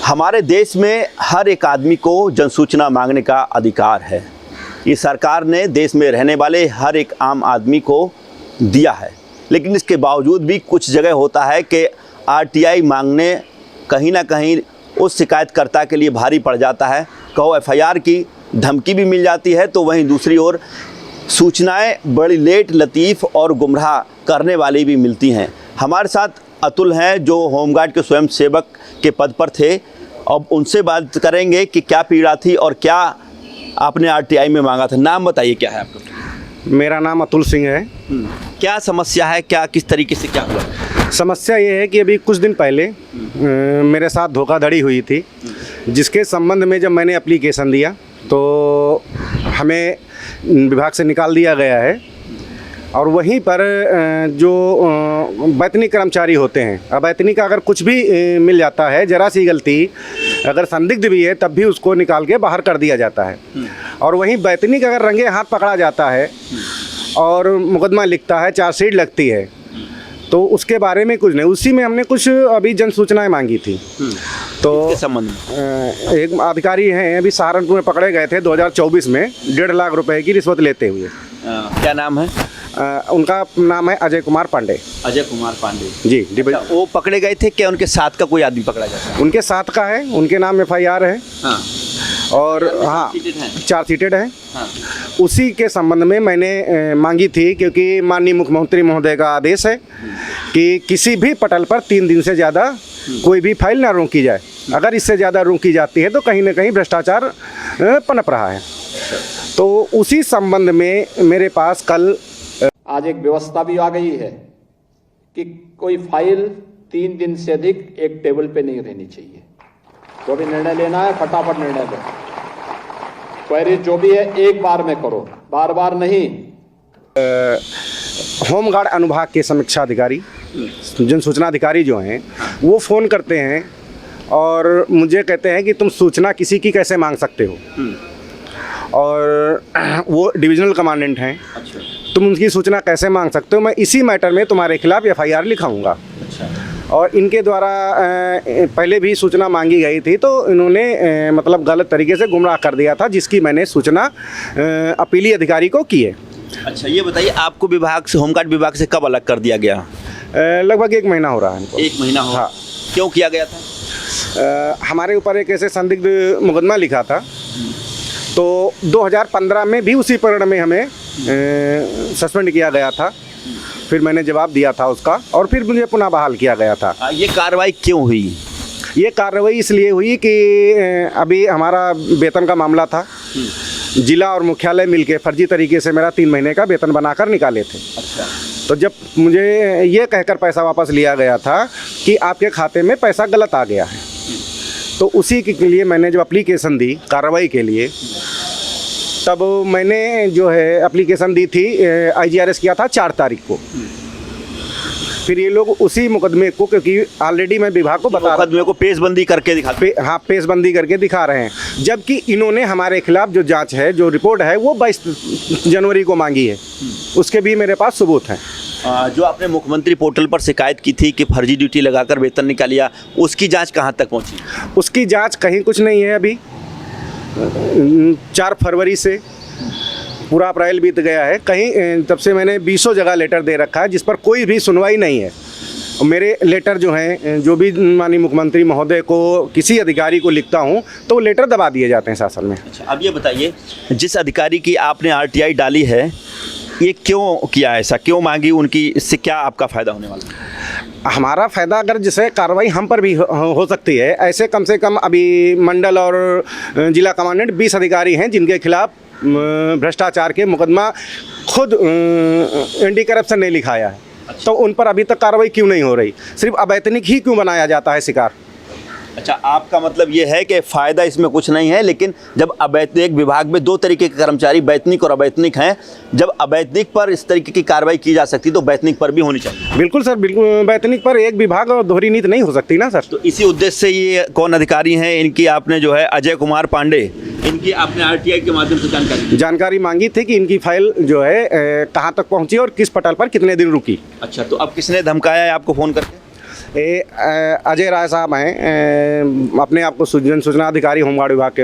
हमारे देश में हर एक आदमी को जनसूचना मांगने का अधिकार है। ये सरकार ने देश में रहने वाले हर एक आम आदमी को दिया है, लेकिन इसके बावजूद भी कुछ जगह होता है कि आरटीआई मांगने कहीं ना कहीं उस शिकायतकर्ता के लिए भारी पड़ जाता है। कहो एफआईआर की धमकी भी मिल जाती है, तो वहीं दूसरी ओर सूचनाएं बड़ी लेट, लतीफ़ और गुमराह करने वाली भी मिलती हैं। हमारे साथ अतुल हैं जो होमगार्ड के स्वयं सेवक के पद पर थे। अब उनसे बात करेंगे कि क्या पीड़ा थी और क्या आपने आरटीआई में मांगा था। नाम बताइए, क्या है आपका? मेरा नाम अतुल सिंह है। क्या समस्या है, क्या किस तरीके से क्या हुआ? समस्या ये है कि अभी कुछ दिन पहले मेरे साथ धोखाधड़ी हुई थी, जिसके संबंध में जब मैंने एप्लीकेशन दिया तो हमें विभाग से निकाल दिया गया है। और वहीं पर जो वैतनिक कर्मचारी होते हैं, अवैतनिक का अगर कुछ भी मिल जाता है, ज़रा सी गलती अगर संदिग्ध भी है, तब भी उसको निकाल के बाहर कर दिया जाता है। और वहीं वैतनिक अगर रंगे हाथ पकड़ा जाता है और मुकदमा लिखता है, चार्जशीट लगती है, तो उसके बारे में कुछ नहीं। उसी में हमने कुछ अभी जन सूचनाएँ मांगी थी। तो संबंध में एक अधिकारी हैं, अभी सहारनपुर में पकड़े गए थे 2024 में 1.5 लाख रुपए की रिश्वत लेते हुए। क्या नाम है? उनका नाम है अजय कुमार पांडे। अजय कुमार पांडे जी। अच्छा, वो पकड़े गए थे क्या? उनके साथ का कोई आदमी पकड़ा जाता है? उनके साथ का है, उनके नाम एफआईआर है। हाँ। और हाँ, चार्जशीटेड है। हाँ। उसी के संबंध में मैंने मांगी थी, क्योंकि माननीय मुख्यमंत्री महोदय का आदेश है कि किसी भी पटल पर 3 दिन से ज़्यादा कोई भी फाइल ना रोकी जाए। अगर इससे ज़्यादा रोकी जाती है तो कहीं ना कहीं भ्रष्टाचार पनप रहा है। तो उसी संबंध में मेरे पास कल आज एक व्यवस्था भी आ गई है कि कोई फाइल 3 दिन से अधिक एक टेबल पे नहीं रहनी चाहिए। जो भी निर्णय लेना है फटाफट निर्णय लो। क्वेरी जो भी है एक बार में करो, बार बार नहीं। होमगार्ड अनुभाग के समीक्षा अधिकारी, जन सूचना अधिकारी जो हैं, वो फ़ोन करते हैं और मुझे कहते हैं कि तुम सूचना किसी की कैसे मांग सकते हो। और वो डिविजनल कमांडेंट हैं। अच्छा। तुम उनकी सूचना कैसे मांग सकते हो? मैं इसी मैटर में तुम्हारे खिलाफ एफआईआर लिखाऊंगा। अच्छा। और इनके द्वारा पहले भी सूचना मांगी गई थी, तो इन्होंने मतलब गलत तरीके से गुमराह कर दिया था, जिसकी मैंने सूचना अपीली अधिकारी को की है। अच्छा, ये बताइए आपको विभाग से, होमगार्ड विभाग से कब अलग कर दिया गया? लगभग 1 महीना हो रहा है इनको। 1 महीना हो। हाँ। क्यों किया गया था? हमारे ऊपर एक ऐसे संदिग्ध मुकदमा लिखा था, तो 2015 में भी उसी प्रकरण में हमें सस्पेंड किया गया था। फिर मैंने जवाब दिया था उसका, और फिर मुझे पुनः बहाल किया गया था। ये कार्रवाई क्यों हुई? ये कार्रवाई इसलिए हुई कि अभी हमारा वेतन का मामला था। जिला और मुख्यालय मिलके फर्जी तरीके से मेरा 3 महीने का वेतन बनाकर निकाले थे। अच्छा। तो जब मुझे ये कहकर पैसा वापस लिया गया था कि आपके खाते में पैसा गलत आ गया है, तो उसी के लिए मैंने जो एप्लीकेशन दी कार्रवाई के लिए, तब मैंने जो है एप्लीकेशन दी थी, आईजीआरएस किया था 4 तारीख को। फिर ये लोग उसी मुकदमे को, क्योंकि ऑलरेडी मैं विभाग को बता मुकदमे को पेशबंदी करके दिखाते। हाँ, पेशबंदी करके दिखा रहे हैं, जबकि इन्होंने हमारे खिलाफ जो जांच है, जो रिपोर्ट है, वो 22 जनवरी को मांगी है। उसके भी मेरे पास सबूत हैं। जो आपने मुख्यमंत्री पोर्टल पर शिकायत की थी कि फर्जी ड्यूटी लगाकर वेतन निकालिया, उसकी जांच कहाँ तक पहुँची? उसकी जांच कहीं कुछ नहीं है। अभी 4 फरवरी से पूरा अप्रैल बीत गया है, कहीं तब से मैंने 20 जगह लेटर दे रखा है, जिस पर कोई भी सुनवाई नहीं है। मेरे लेटर जो हैं, जो भी माननीय मुख्यमंत्री महोदय को, किसी अधिकारी को लिखता हूं, तो वो लेटर दबा दिए जाते हैं शासन में। अच्छा, अब ये बताइए, जिस अधिकारी की आपने आरटीआई डाली है, ये क्यों किया, ऐसा क्यों मांगी उनकी? इससे क्या आपका फ़ायदा होने वाला है? हमारा फ़ायदा, अगर जैसे कार्रवाई हम पर भी हो सकती है, ऐसे कम से कम अभी मंडल और जिला कमांडेंट 20 अधिकारी हैं जिनके खिलाफ भ्रष्टाचार के मुकदमा खुद एंटी करप्शन ने लिखाया है। अच्छा। तो उन पर अभी तक कार्रवाई क्यों नहीं हो रही? सिर्फ अवैतनिक ही क्यों बनाया जाता है शिकार? अच्छा, आपका मतलब ये है कि फ़ायदा इसमें कुछ नहीं है, लेकिन जब अवैतनिक विभाग में 2 तरीके के कर्मचारी, वैतनिक और अवैतनिक हैं, जब अवैतनिक पर इस तरीके की कार्रवाई की जा सकती तो वैतनिक पर भी होनी चाहिए। बिल्कुल सर, बिल्कुल। वैतनिक पर एक विभाग और दोहरी नीति नहीं हो सकती ना सर। तो इसी उद्देश्य से ये कौन अधिकारी हैं, इनकी आपने जो है अजय कुमार पांडे, इनकी आपने आरटीआई के माध्यम से जानकारी मांगी थी कि इनकी फाइल जो है कहाँ तक पहुँची और किस पटल पर कितने दिन रुकी। अच्छा, तो अब किसने धमकाया है आपको फ़ोन करके? ये अजय राय साहब हैं, अपने आप को सूचना अधिकारी होमगार्ड विभाग के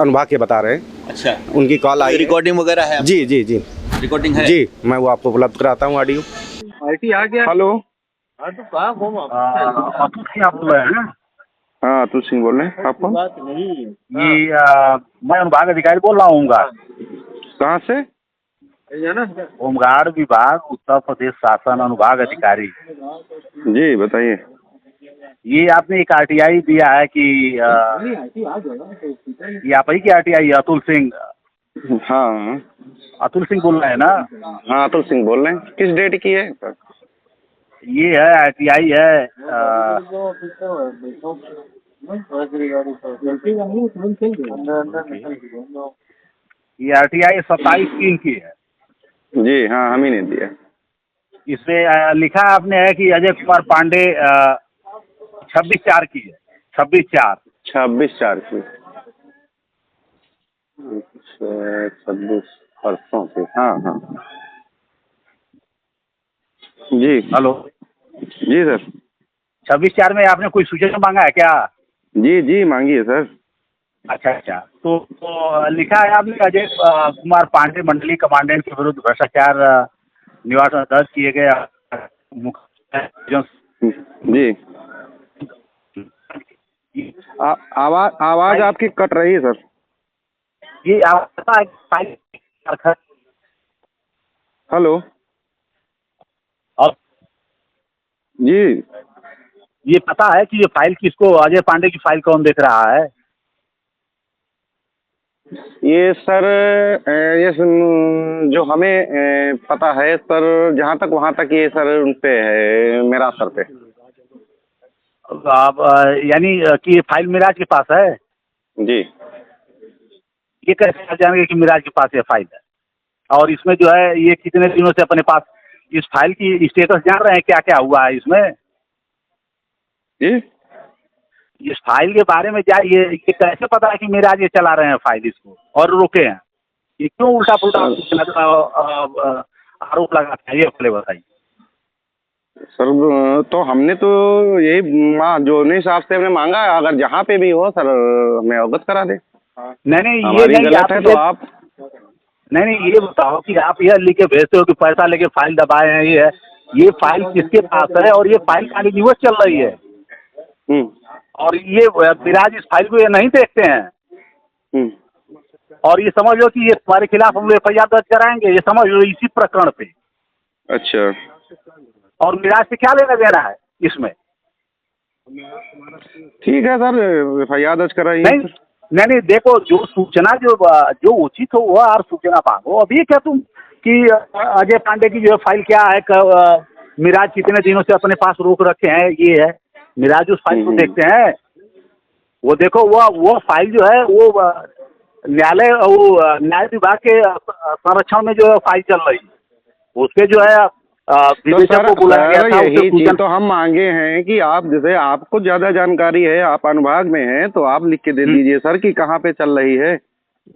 अनुभाग के बता रहे हैं। अच्छा, उनकी कॉल आई है। रिकॉर्डिंग वगैरह है? जी जी जी रिकॉर्डिंग है जी, मैं वो आपको उपलब्ध कराता हूँ ऑडियो। हेलो, अतुल सिंह आप बोल रहे हैं? हाँ अतुल सिंह बोल रहे हैं। आप कौन? ये मैं अनुभाग अधिकारी बोल रहा हूँ होमगार्ड। कहाँ से? होमगार्ड विभाग उत्तर प्रदेश शासन अनुभाग अधिकारी। जी बताइए। ये आपने एक आरटीआई दिया है कि ये आप ही की आरटीआई है? अतुल सिंह, हाँ अतुल सिंह बोल रहे हैं ना? हाँ अतुल सिंह बोल रहे हैं। किस डेट की है? ये है आरटीआई है ये आरटीआई 27/3 की है। जी हाँ, हम ही ने दिया। इसमें लिखा आपने है कि अजय कुमार पांडे 26/4 की है। 26/4 26/4 की। 26 परसों से। हाँ हाँ जी। हेलो, जी सर। 26/4 में आपने कोई सूचना मांगा है क्या? जी जी मांगिए सर। अच्छा अच्छा, तो लिखा है आपने अजय कुमार पांडे मंडली कमांडेंट के विरुद्ध भ्रष्टाचार निवास में दर्ज किए गए जी। आवाज आपकी कट रही है सर। ये आप पता है फाइल? हेलो और जी। ये पता है कि ये फाइल किसको, अजय पांडे की फाइल कौन देख रहा है? ये सर ये जो हमें पता है सर, जहाँ तक वहाँ तक ये सर उन पे है, मेरा सर पे। आप यानी कि ये फाइल मिराज के पास है? जी। ये कैसे आप जानेंगे कि मिराज के पास ये फाइल है? और इसमें जो है ये कितने दिनों से अपने पास इस फाइल की स्टेटस जान रहे हैं क्या क्या हुआ है इसमें? जी इस फाइल के बारे में ये कैसे पता है कि मिराज ये चला रहे हैं फाइल इसको और रोके हैं? ये क्यों उल्टा पुल्टा आरोप लगाते हैं, ये पहले बताइए। सर तो हमने तो यही जो हिसाब से हमने मांगा है, अगर जहाँ पे भी हो सर हमें अवगत करा दे। नहीं ये हमारी नहीं, गलत है तो आप नहीं ये बताओ कि आप यह लिख के भेजते हो कि पैसा लेके फाइल दबाए हैं, ये फाइल किसके पास है और ये फाइल कंटिन्यूअस चल रही है और ये मिराज इस फाइल को ये नहीं देखते हैं और ये समझ लो कि ये तुम्हारे खिलाफ हम लोग FIR दर्ज कराएंगे, ये समझ लो इसी प्रकरण पे। अच्छा। और मिराज से क्या लेना देना है इसमें? ठीक है सर, FIR दर्ज कराइए। नहीं देखो, जो सूचना जो उचित हो वह और सूचना मांगो। अभी क्या तुम कि अजय पांडे की जो फाइल क्या है, मिराज कितने दिनों से अपने पास रोक रखे हैं, ये है। मिराज उस फाइल को देखते हैं, वो देखो वो फाइल जो है वो न्याय विभाग के संरक्षण में जो फाइल चल रही है, उसके जो है विवेचक को बुलाया गया था। यही चीज तो हम मांगे हैं कि आप जैसे आपको ज्यादा जानकारी है, आप अनुभाग में हैं, तो आप लिख के दे दीजिए सर कि कहाँ पे चल रही है।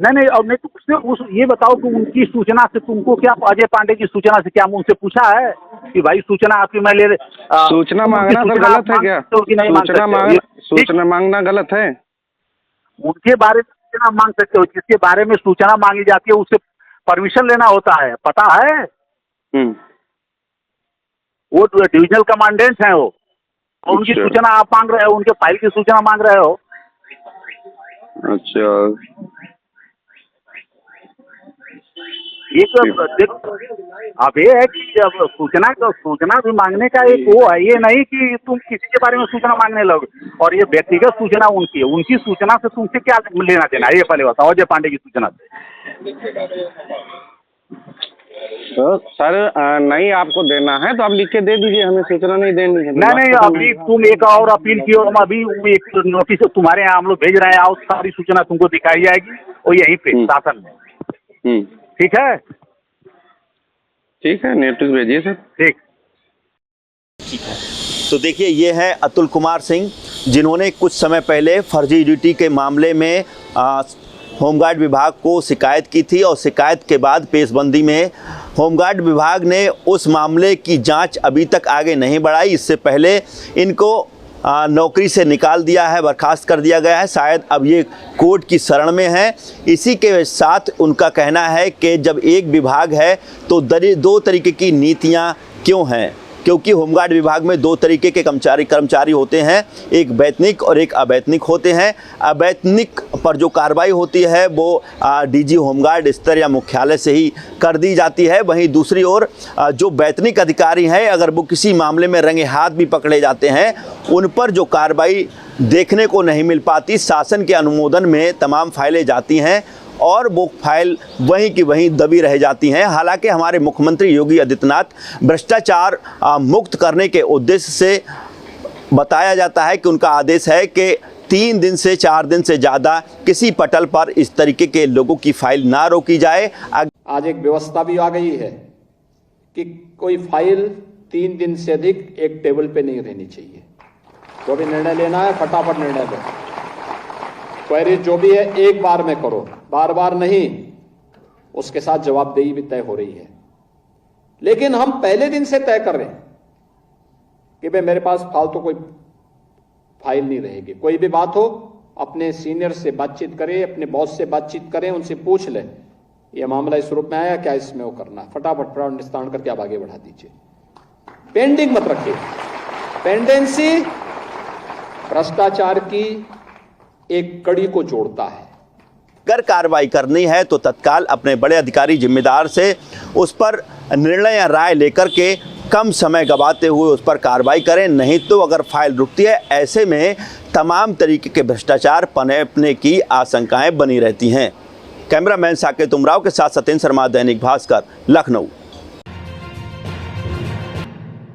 नहीं और नहीं तो उससे ये बताओ कि उनकी सूचना से तुमको क्या, अजय पांडे की सूचना से क्या उनसे पूछा है कि भाई सूचना आपकी मैं ले सूचना मांगना सर गलत है क्या? सूचना मांगना गलत है? उनके बारे में सूचना मांग सकते हो, जिसके बारे में सूचना मांगी जाती है उससे परमिशन लेना होता है, पता है? वो डिविजनल कमांडेंट हैं वो, और उनकी सूचना आप मांग रहे हो, उनके फाइल की सूचना मांग रहे हो। अच्छा। अब ये है कि जब सूचना भी मांगने का एक वो है, ये नहीं कि तुम किसी के बारे में सूचना मांगने लगो। और ये व्यक्तिगत सूचना उनकी है, उनकी सूचना से तुमसे क्या लेना देना है, ये पहले बताओ। अजय पांडे की सूचना से तो सर नहीं आपको देना है तो आप लिख के दे दीजिए, हमें सूचना नहीं देनी है। नहीं अभी तुम एक और अपील की, और हम अभी एक नोटिस तुम्हारे यहाँ हम लोग भेज रहे हैं, और सारी सूचना तुमको दिखाई जाएगी और यहीं पे शासन में। ठीक है? ठीक है, नोटिस भेजिए सर। ठीक है। तो देखिए, ये है अतुल कुमार सिंह, जिन्होंने कुछ समय पहले फर्जी ड्यूटी के मामले में होमगार्ड विभाग को शिकायत की थी और शिकायत के बाद पेशबंदी में होमगार्ड विभाग ने उस मामले की जांच अभी तक आगे नहीं बढ़ाई। इससे पहले इनको नौकरी से निकाल दिया है, बर्खास्त कर दिया गया है। शायद अब ये कोर्ट की शरण में है। इसी के साथ उनका कहना है कि जब एक विभाग है तो दो तरीके की नीतियां क्यों हैं, क्योंकि होमगार्ड विभाग में दो तरीके के कर्मचारी होते हैं, एक वैतनिक और एक अवैतनिक होते हैं। अवैतनिक पर जो कार्रवाई होती है वो डीजी होमगार्ड स्तर या मुख्यालय से ही कर दी जाती है। वहीं दूसरी ओर जो वैतनिक अधिकारी हैं, अगर वो किसी मामले में रंगे हाथ भी पकड़े जाते हैं, उन पर जो कार्रवाई देखने को नहीं मिल पाती। शासन के अनुमोदन में तमाम फाइलें जाती हैं और वो फाइल वहीं की वहीं दबी रह जाती हैं। हालांकि हमारे मुख्यमंत्री योगी आदित्यनाथ भ्रष्टाचार मुक्त करने के उद्देश्य से बताया जाता है कि उनका आदेश है कि 3 दिन से 4 दिन से ज़्यादा किसी पटल पर इस तरीके के लोगों की फाइल ना रोकी जाए। आज एक व्यवस्था भी आ गई है कि कोई फाइल 3 दिन से अधिक एक टेबल पे नहीं रहनी चाहिए। जो भी निर्णय लेना है फटाफट निर्णय लो। क्वेरी जो भी है एक बार में करो, बार बार नहीं। उसके साथ जवाबदेही भी तय हो रही है। लेकिन हम पहले दिन से तय कर रहे हैं कि भाई मेरे पास फालतू कोई फाइल नहीं रहेगी। कोई भी बात हो अपने सीनियर से बातचीत करें, अपने बॉस से बातचीत करें, उनसे पूछ लें ये मामला इस रूप में आया, क्या इसमें वो करना, फटाफट निस्तारण करके आप आगे बढ़ा दीजिए। पेंडिंग मत रखिए। पेंडेंसी भ्रष्टाचार की एक कड़ी को जोड़ता है। अगर कार्रवाई करनी है तो तत्काल अपने बड़े अधिकारी जिम्मेदार से उस पर निर्णय या राय लेकर के कम समय गवाते हुए उस पर कार्रवाई करें। नहीं तो अगर फाइल रुकती है, ऐसे में तमाम तरीके के भ्रष्टाचार पनपने की आशंकाएं बनी रहती हैं। कैमरामैन साकेत उमराव के साथ सत्येंद्र शर्मा, दैनिक भास्कर, लखनऊ।